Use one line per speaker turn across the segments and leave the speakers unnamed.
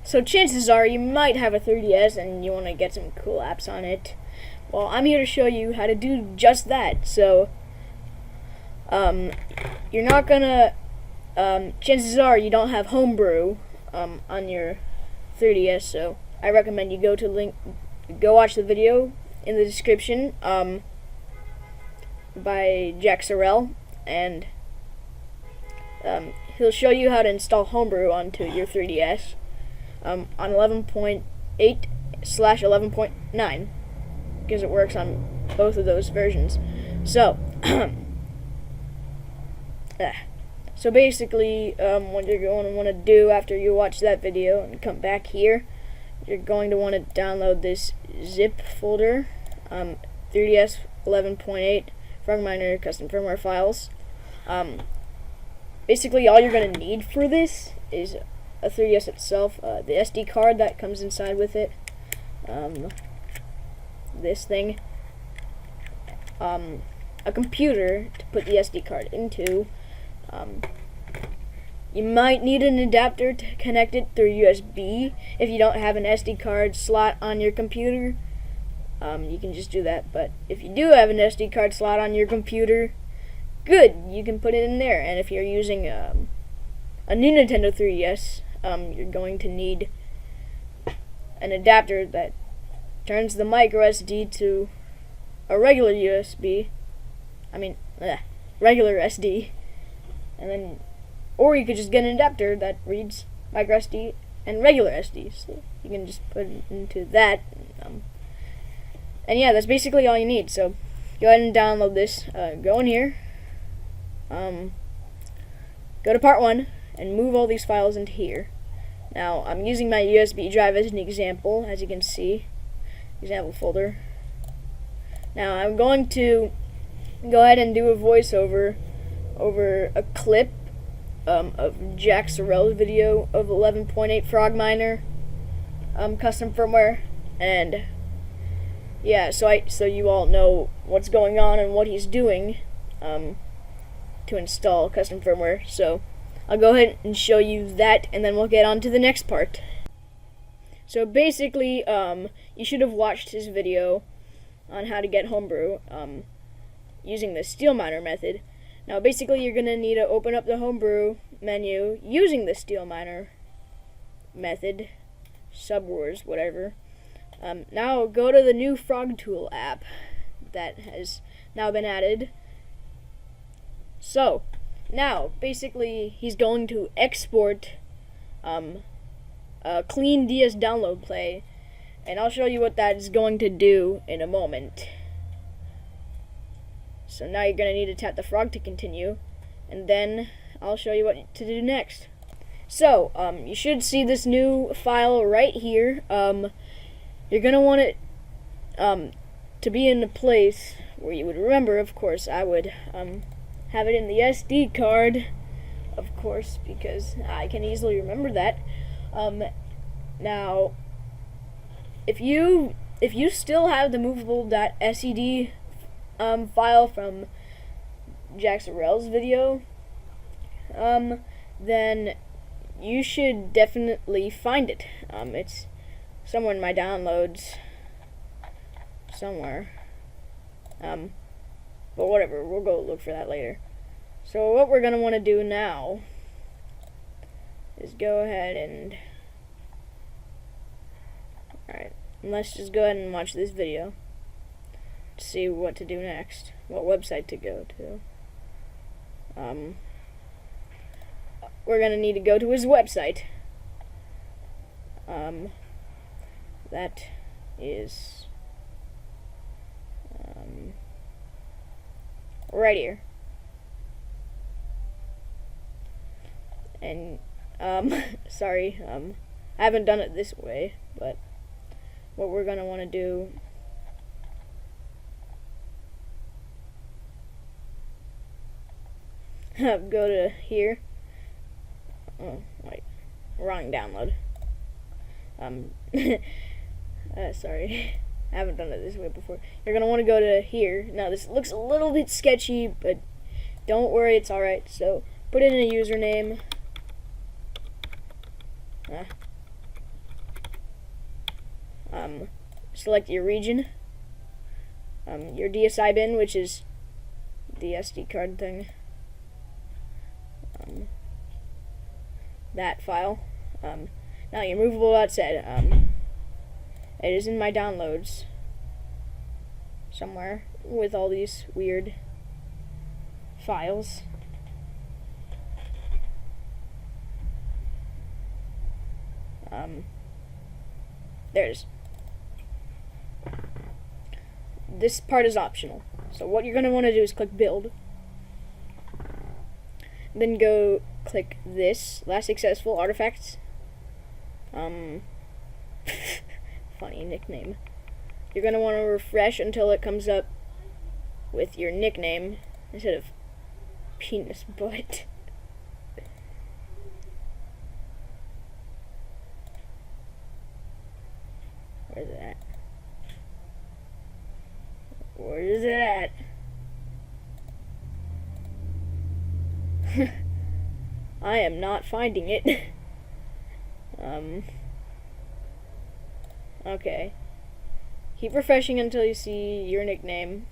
So chances are you might have a 3DS and you want to get some cool apps on it. Well, I'm here to show you how to do just that. So, you're not gonna, chances are you don't have Homebrew, on your 3DS, so I recommend you go watch the video in the description, by Jack Sorrell, and, he'll show you how to install Homebrew onto your 3DS, on 11.8/11.9, because it works on both of those versions. So, so basically, what you're going to want to do after you watch that video and come back here, you're going to want to download this zip folder, 3DS 11.8 Frogminer custom firmware files. Basically, all you're going to need for this is a 3DS itself, the SD card that comes inside with it, this thing, a computer to put the SD card into. You might need an adapter to connect it through USB. If you don't have an SD card slot on your computer, you can just do that. But if you do have an SD card slot on your computer, good, you can put it in there. And if you're using a new Nintendo 3DS, you're going to need an adapter that turns the micro SD to a regular USB. Regular SD. And then, or you could just get an adapter that reads micro SD and regular SD. So you can just put it into that. And yeah, that's basically all you need. So go ahead and download this. Go in here. Go to part 1 and move all these files into here. Now, I'm using my USB drive as an example, as you can see. Example folder. Now, I'm going to go ahead and do a voiceover over a clip of Jack Sorrell's video of 11.8 Frogminer custom firmware, and yeah, so you all know what's going on and what he's doing to install custom firmware. So I'll go ahead and show you that, and then we'll get on to the next part. So basically, you should have watched his video on how to get Homebrew using the Steel Miner method. Now basically you're going to need to open up the Homebrew menu using the Steel Miner method, Subwars, whatever. Now go to the new Frog Tool app that has now been added. So, now basically he's going to export a clean DS download play, and I'll show you what that is going to do in a moment. So now you're going to need to tap the frog to continue, and then I'll show you what to do next. So, you should see this new file right here. You're going to want it to be in a place where you would remember. Of course, I would have it in the SD card, of course, because I can easily remember that. Now, if you still have the movable.sed file from Jack Sorrell's video, then you should definitely find it. It's somewhere in my downloads, somewhere. But whatever, we'll go look for that later. So what we're gonna want to do now is go ahead and let's just go ahead and watch this video to see what to do next, what website to go to. We're gonna need to go to his website. That is right here. And sorry, I haven't done it this way, but what we're gonna want to do go to here. Oh wait, wrong download. Sorry, I haven't done it this way before. You're gonna want to go to here. Now this looks a little bit sketchy, but don't worry, it's alright. So put in a username. select your region, your DSI bin, which is the SD card thing, that file. Now your movable.zed, it is in my downloads somewhere with all these weird files. There it is. This part is optional. So what you're going to want to do is click build. Then go click this, last successful artifacts. Funny nickname. You're going to want to refresh until it comes up with your nickname instead of penis butt. Where's it at? Where is it at? I am not finding it. Okay. Keep refreshing until you see your nickname.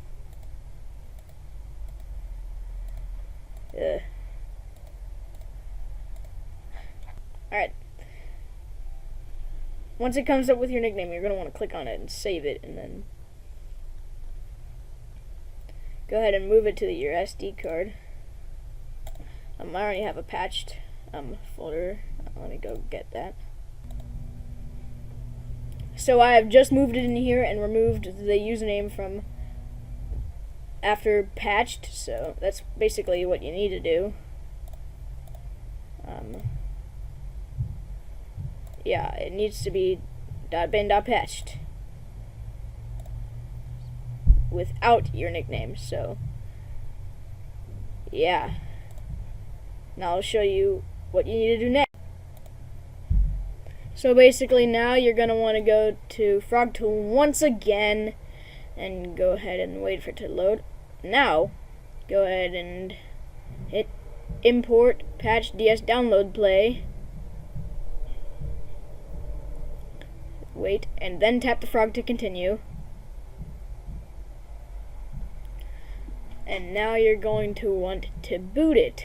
Alright. Once it comes up with your nickname, you're going to want to click on it and save it, and then go ahead and move it to your SD card. I already have a patched folder. Let me go get that. So I have just moved it in here and removed the username from after patched, so that's basically what you need to do. Yeah, it needs to be .bin.patched without your nickname, so yeah. Now I'll show you what you need to do next. So basically now you're going to want to go to Frog Tool once again and go ahead and wait for it to load. Now, go ahead and hit import patch ds download play. Wait, and then tap the frog to continue. And now you're going to want to boot it.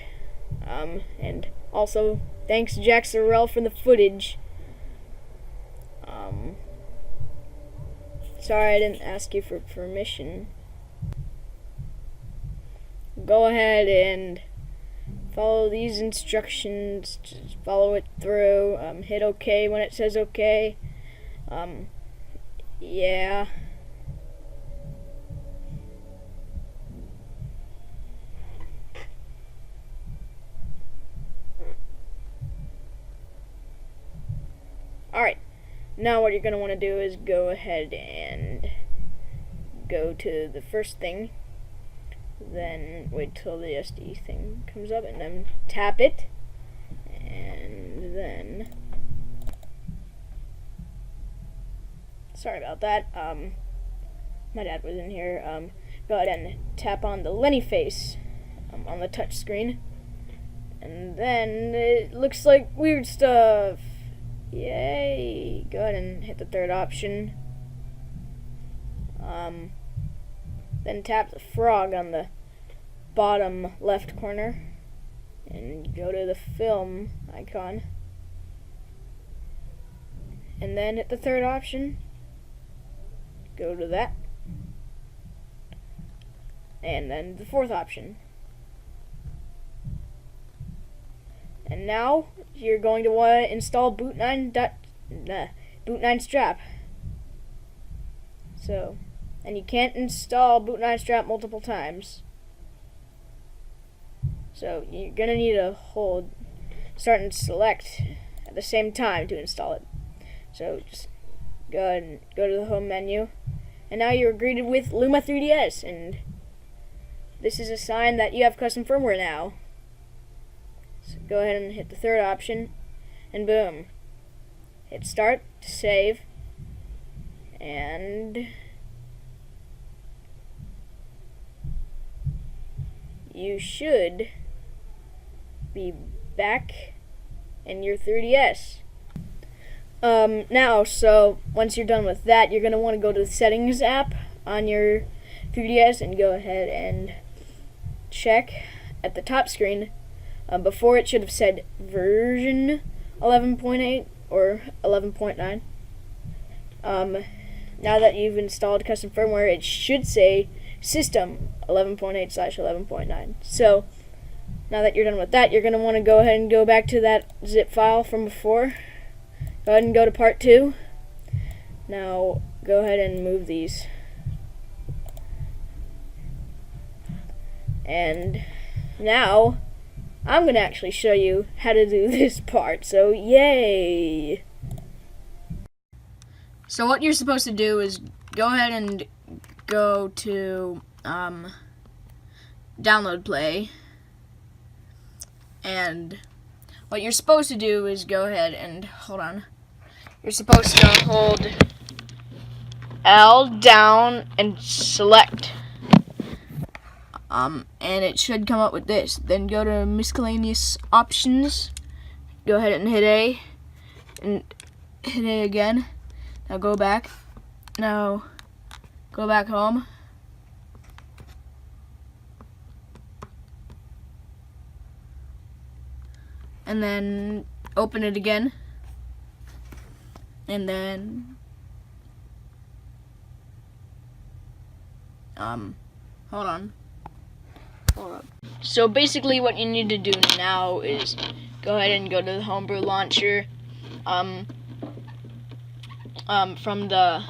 And also, thanks Jack Sorrell for the footage. Sorry I didn't ask you for permission. Go ahead and follow these instructions. Just follow it through. Hit OK when it says OK. Yeah. Alright, now what you're going to want to do is go ahead and go to the first thing, then wait till the SD thing comes up, and then tap it, and then, sorry about that, my dad was in here, go ahead and tap on the Lenny face on the touch screen, and then it looks like weird stuff. Yay! Go ahead and hit the third option. Then tap the frog on the bottom left corner and go to the film icon. And then hit the third option. Go to that. And then the fourth option. And now you're going to want to install boot9 strap. So, and you can't install boot9 strap multiple times. So you're gonna need to hold start and select at the same time to install it. So just go ahead and go to the home menu. And now you're greeted with Luma 3DS, and this is a sign that you have custom firmware now. So go ahead and hit the third option, and boom. Hit start to save, and you should be back in your 3DS. Now, so once you're done with that, you're going to want to go to the Settings app on your 3DS and go ahead and check at the top screen. Before it should have said version 11.8 or 11.9. Now that you've installed custom firmware, it should say system 11.8/11.9. So now that you're done with that, you're going to want to go ahead and go back to that zip file from before. Go ahead and go to part 2. Now go ahead and move these. And now I'm going to actually show you how to do this part. So yay! So what you're supposed to do is go ahead and go to download play, and what you're supposed to do is go ahead and you're supposed to hold L down and select, and it should come up with this. Then go to miscellaneous options, go ahead and hit A, and hit A again. Now go back. Now go back home. And then open it again. And then hold on. Hold up. So basically what you need to do now is go ahead and go to the Homebrew launcher. From the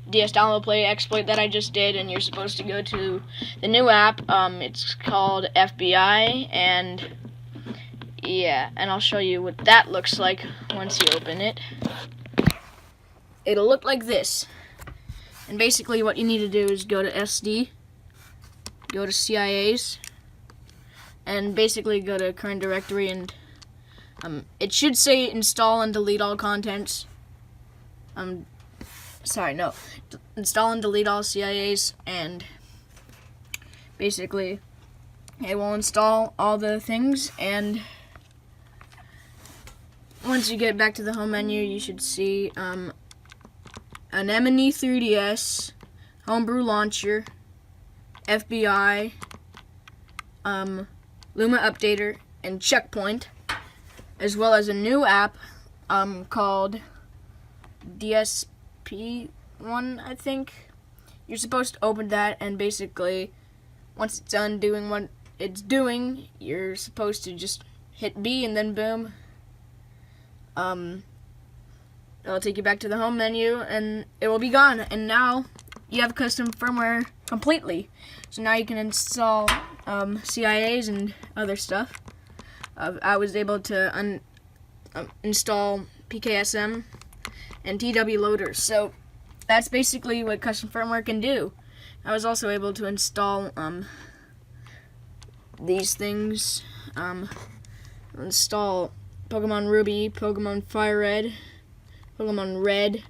DS download play exploit that I just did, and you're supposed to go to the new app. It's called FBI, and yeah, and I'll show you what that looks like once you open it. It'll look like this, and basically what you need to do is go to SD, go to CIAs, and basically go to current directory, and it should say install and delete all contents. Install and delete all CIAs, and basically it will install all the things. And once you get back to the home menu, you should see an Anemone 3DS, Homebrew launcher, FBI, Luma updater, and Checkpoint, as well as a new app called DSP1, I think. You're supposed to open that, and basically once it's done doing what it's doing, you're supposed to just hit B, and then boom, it'll take you back to the home menu, and it will be gone. And now you have custom firmware completely. So now you can install CIAs and other stuff. I was able to install PKSM and TW loaders. So that's basically what custom firmware can do. I was also able to install these things. Install Pokemon Ruby, Pokemon Fire Red, Pokemon Red.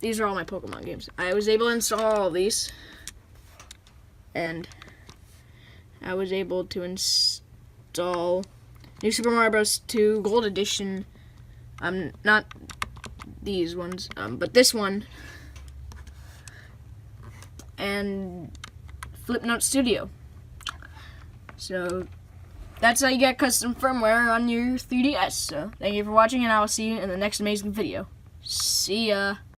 These are all my Pokemon games. I was able to install all of these, and I was able to install New Super Mario Bros. 2 Gold Edition. Not these ones, but this one, and Flipnote Studio. So that's how you get custom firmware on your 3DS. So thank you for watching, and I will see you in the next amazing video. See ya.